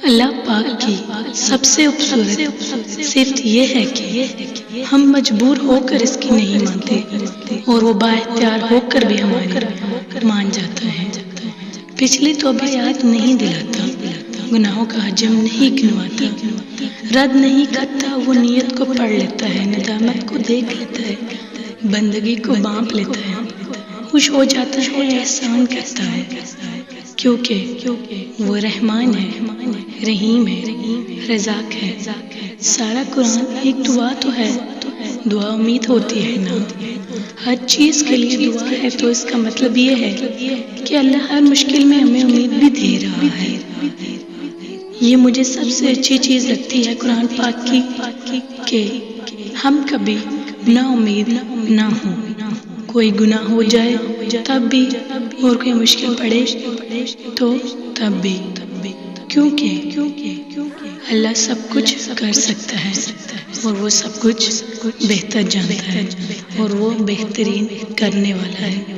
اللہ پاک کی سب سے خوبصورت صفت یہ ہے کہ ہم مجبور ہو کر اس کی نہیں مانتے اور وہ بااختیار ہو کر بھی ہماری مان جاتا ہے۔ پچھلی توبہ یاد نہیں دلاتا، گناہوں کا حجم نہیں گنواتا، رد نہیں کرتا، وہ نیت کو پڑھ لیتا ہے، ندامت کو دیکھ لیتا ہے، بندگی کو بانپ لیتا ہے، خوش ہو جاتا ہے، احسان کرتا ہے، کیونکہ وہ رحمان ہے، رحیم ہے، رزاق ہے۔ سارا قرآن ایک دعا تو ہے، دعا امید ہوتی ہے نا، ہر چیز کے لیے دعا ہے، تو اس کا مطلب یہ ہے کہ اللہ ہر مشکل میں ہمیں امید بھی دے رہا ہے۔ یہ مجھے سب سے اچھی چیز لگتی ہے قرآن پاک کی کہ ہم کبھی نا امید نہ ہوں، کوئی گناہ ہو جائے تب بھی، اور کوئی مشکل پڑے تو تب بھی، کیونکہ اللہ سب کچھ کر سکتا ہے اور وہ سب کچھ بہتر جانتا ہے اور وہ بہترین کرنے والا ہے۔